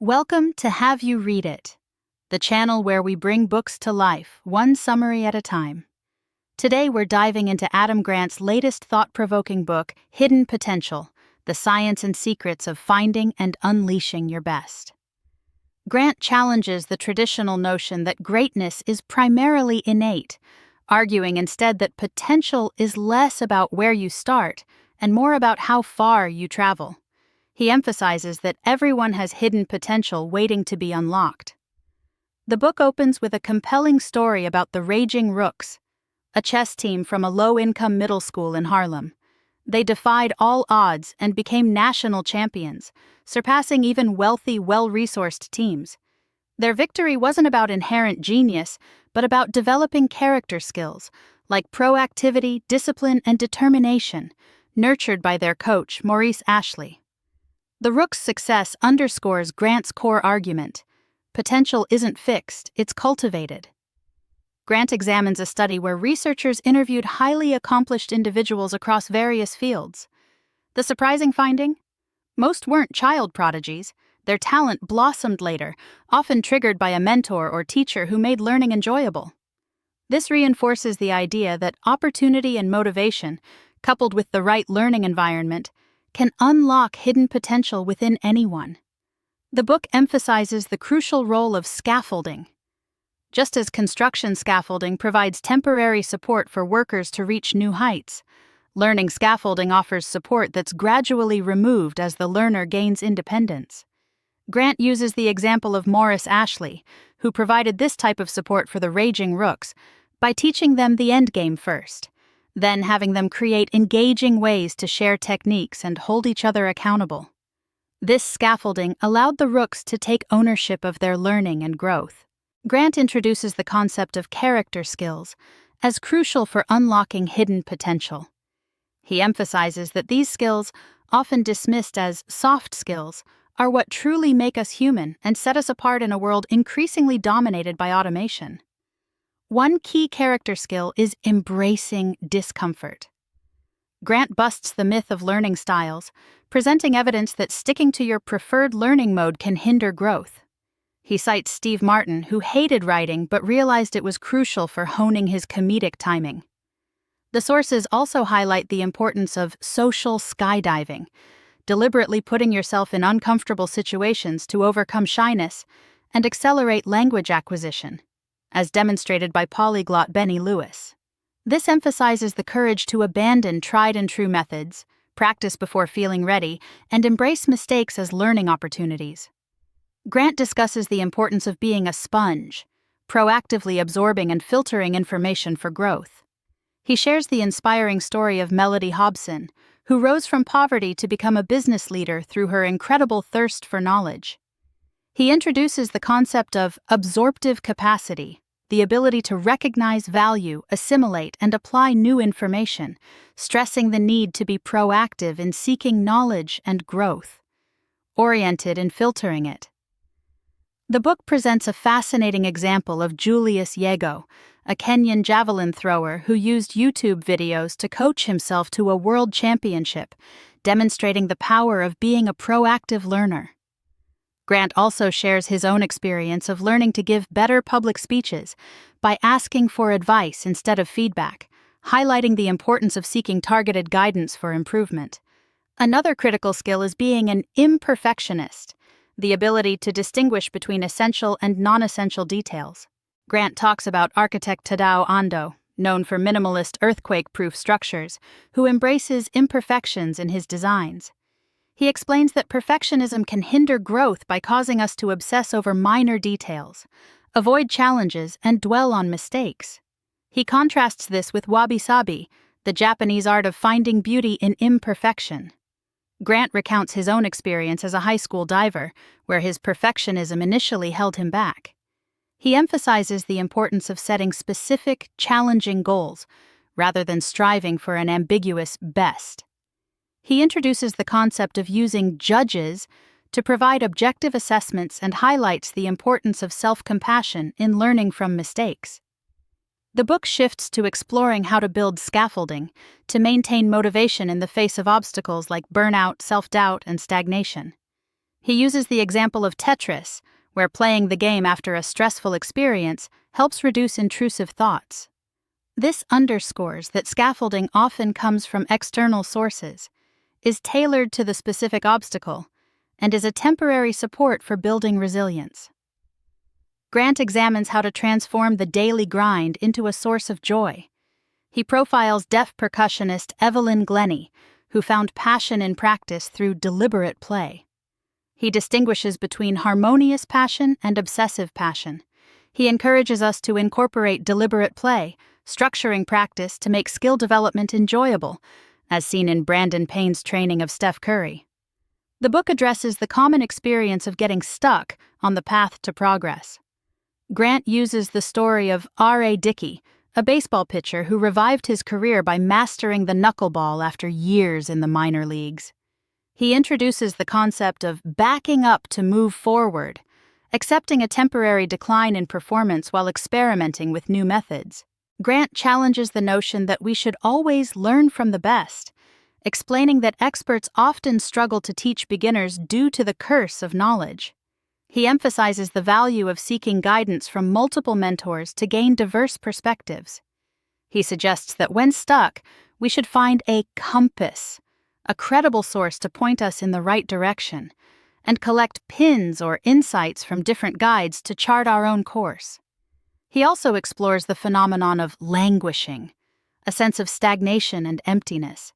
Welcome to Have You Read It, the channel where we bring books to life, one summary at a time. Today we're diving into Adam Grant's latest thought-provoking book, Hidden Potential: The Science and Secrets of Finding and Unleashing Your Best. Grant challenges the traditional notion that greatness is primarily innate, arguing instead that potential is less about where you start and more about how far you travel. He emphasizes that everyone has hidden potential waiting to be unlocked. The book opens with a compelling story about the Raging Rooks, a chess team from a low-income middle school in Harlem. They defied all odds and became national champions, surpassing even wealthy, well-resourced teams. Their victory wasn't about inherent genius, but about developing character skills, like proactivity, discipline, and determination, nurtured by their coach, Maurice Ashley. The Rook's success underscores Grant's core argument: potential isn't fixed, it's cultivated. Grant examines a study where researchers interviewed highly accomplished individuals across various fields. The surprising finding? Most weren't child prodigies. Their talent blossomed later, often triggered by a mentor or teacher who made learning enjoyable. This reinforces the idea that opportunity and motivation, coupled with the right learning environment, can unlock hidden potential within anyone. The book emphasizes the crucial role of scaffolding. Just as construction scaffolding provides temporary support for workers to reach new heights, learning scaffolding offers support that's gradually removed as the learner gains independence. Grant uses the example of Maurice Ashley, who provided this type of support for the Raging Rooks by teaching them the endgame first, then having them create engaging ways to share techniques and hold each other accountable. This scaffolding allowed the Rooks to take ownership of their learning and growth. Grant introduces the concept of character skills as crucial for unlocking hidden potential. He emphasizes that these skills, often dismissed as soft skills, are what truly make us human and set us apart in a world increasingly dominated by automation. One key character skill is embracing discomfort. Grant busts the myth of learning styles, presenting evidence that sticking to your preferred learning mode can hinder growth. He cites Steve Martin, who hated writing but realized it was crucial for honing his comedic timing. The sources also highlight the importance of social skydiving, deliberately putting yourself in uncomfortable situations to overcome shyness and accelerate language acquisition, as demonstrated by polyglot Benny Lewis. This emphasizes the courage to abandon tried-and-true methods, practice before feeling ready, and embrace mistakes as learning opportunities. Grant discusses the importance of being a sponge, proactively absorbing and filtering information for growth. He shares the inspiring story of Melody Hobson, who rose from poverty to become a business leader through her incredible thirst for knowledge. He introduces the concept of absorptive capacity, the ability to recognize value, assimilate, and apply new information, stressing the need to be proactive in seeking knowledge and growth, oriented in filtering it. The book presents a fascinating example of Julius Yego, a Kenyan javelin thrower who used YouTube videos to coach himself to a world championship, demonstrating the power of being a proactive learner. Grant also shares his own experience of learning to give better public speeches by asking for advice instead of feedback, highlighting the importance of seeking targeted guidance for improvement. Another critical skill is being an imperfectionist, the ability to distinguish between essential and non-essential details. Grant talks about architect Tadao Ando, known for minimalist earthquake-proof structures, who embraces imperfections in his designs. He explains that perfectionism can hinder growth by causing us to obsess over minor details, avoid challenges, and dwell on mistakes. He contrasts this with wabi-sabi, the Japanese art of finding beauty in imperfection. Grant recounts his own experience as a high school diver, where his perfectionism initially held him back. He emphasizes the importance of setting specific, challenging goals, rather than striving for an ambiguous best. He introduces the concept of using judges to provide objective assessments and highlights the importance of self-compassion in learning from mistakes. The book shifts to exploring how to build scaffolding to maintain motivation in the face of obstacles like burnout, self-doubt, and stagnation. He uses the example of Tetris, where playing the game after a stressful experience helps reduce intrusive thoughts. This underscores that scaffolding often comes from external sources, is tailored to the specific obstacle, and is a temporary support for building resilience. Grant examines how to transform the daily grind into a source of joy. He profiles deaf percussionist Evelyn Glennie, who found passion in practice through deliberate play. He distinguishes between harmonious passion and obsessive passion. He encourages us to incorporate deliberate play, structuring practice to make skill development enjoyable, as seen in Brandon Payne's training of Steph Curry. The book addresses the common experience of getting stuck on the path to progress. Grant uses the story of R.A. Dickey, a baseball pitcher who revived his career by mastering the knuckleball after years in the minor leagues. He introduces the concept of backing up to move forward, accepting a temporary decline in performance while experimenting with new methods. Grant challenges the notion that we should always learn from the best, explaining that experts often struggle to teach beginners due to the curse of knowledge. He emphasizes the value of seeking guidance from multiple mentors to gain diverse perspectives. He suggests that when stuck, we should find a compass, a credible source to point us in the right direction, and collect pins or insights from different guides to chart our own course. He also explores the phenomenon of languishing, a sense of stagnation and emptiness,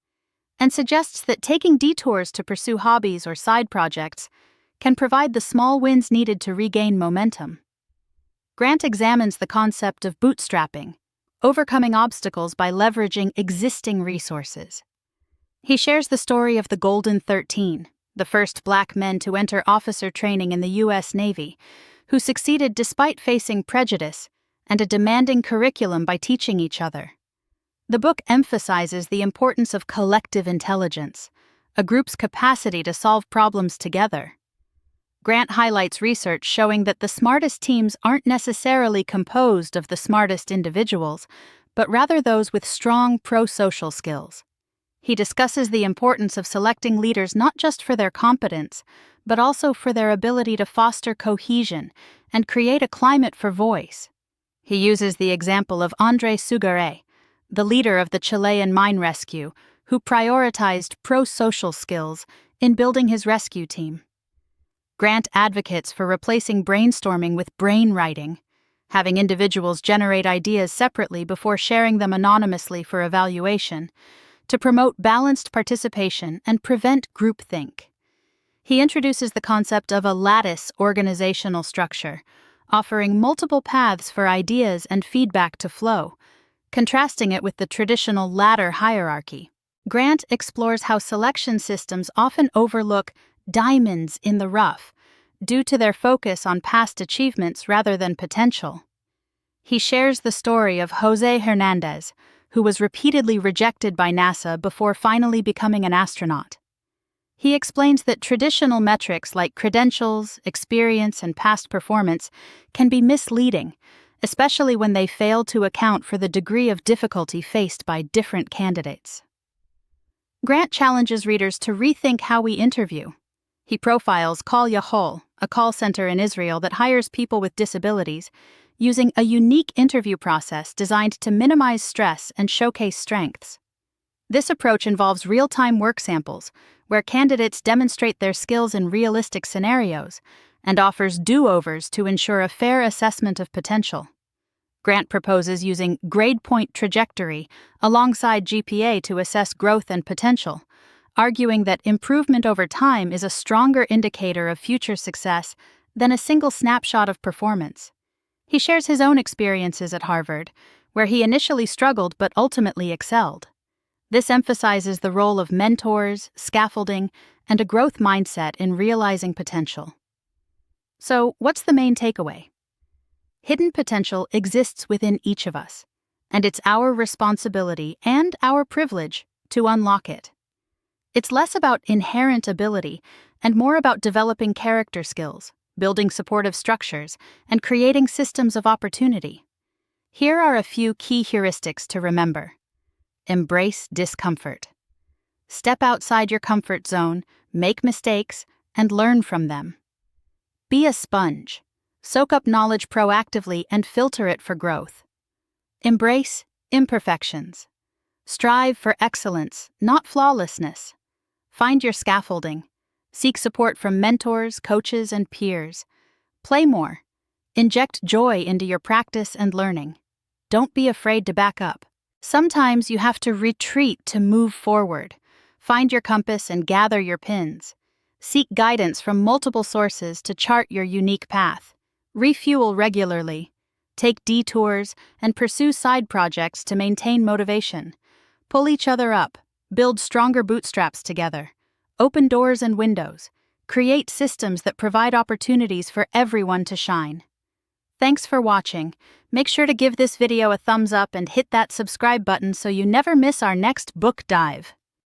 and suggests that taking detours to pursue hobbies or side projects can provide the small wins needed to regain momentum. Grant examines the concept of bootstrapping, overcoming obstacles by leveraging existing resources. He shares the story of the Golden 13, the first Black men to enter officer training in the U.S. Navy, who succeeded despite facing prejudice and a demanding curriculum by teaching each other. The book emphasizes the importance of collective intelligence, a group's capacity to solve problems together. Grant highlights research showing that the smartest teams aren't necessarily composed of the smartest individuals, but rather those with strong pro-social skills. He discusses the importance of selecting leaders not just for their competence, but also for their ability to foster cohesion and create a climate for voice. He uses the example of André Sugaret, the leader of the Chilean mine rescue, who prioritized pro-social skills in building his rescue team. Grant advocates for replacing brainstorming with brainwriting, having individuals generate ideas separately before sharing them anonymously for evaluation, to promote balanced participation and prevent groupthink. He introduces the concept of a lattice organizational structure, offering multiple paths for ideas and feedback to flow, contrasting it with the traditional ladder hierarchy. Grant explores how selection systems often overlook diamonds in the rough due to their focus on past achievements rather than potential. He shares the story of Jose Hernandez, who was repeatedly rejected by NASA before finally becoming an astronaut. He explains that traditional metrics like credentials, experience, and past performance can be misleading, especially when they fail to account for the degree of difficulty faced by different candidates. Grant challenges readers to rethink how we interview. He profiles Call Yahol, a call center in Israel that hires people with disabilities, using a unique interview process designed to minimize stress and showcase strengths. This approach involves real-time work samples, where candidates demonstrate their skills in realistic scenarios, and offers do-overs to ensure a fair assessment of potential. Grant proposes using grade point trajectory alongside GPA to assess growth and potential, arguing that improvement over time is a stronger indicator of future success than a single snapshot of performance. He shares his own experiences at Harvard, where he initially struggled but ultimately excelled. This emphasizes the role of mentors, scaffolding, and a growth mindset in realizing potential. So, what's the main takeaway? Hidden potential exists within each of us, and it's our responsibility and our privilege to unlock it. It's less about inherent ability and more about developing character skills, building supportive structures, and creating systems of opportunity. Here are a few key heuristics to remember. Embrace discomfort. Step outside your comfort zone, make mistakes, and learn from them. Be a sponge. Soak up knowledge proactively and filter it for growth. Embrace imperfections. Strive for excellence, not flawlessness. Find your scaffolding. Seek support from mentors, coaches, and peers. Play more. Inject joy into your practice and learning. Don't be afraid to back up. Sometimes you have to retreat to move forward. Find your compass and gather your pins. Seek guidance from multiple sources to chart your unique path. Refuel regularly. Take detours and pursue side projects to maintain motivation. Pull each other up. Build stronger bootstraps together. Open doors and windows. Create systems that provide opportunities for everyone to shine. Thanks for watching. Make sure to give this video a thumbs up and hit that subscribe button so you never miss our next book dive.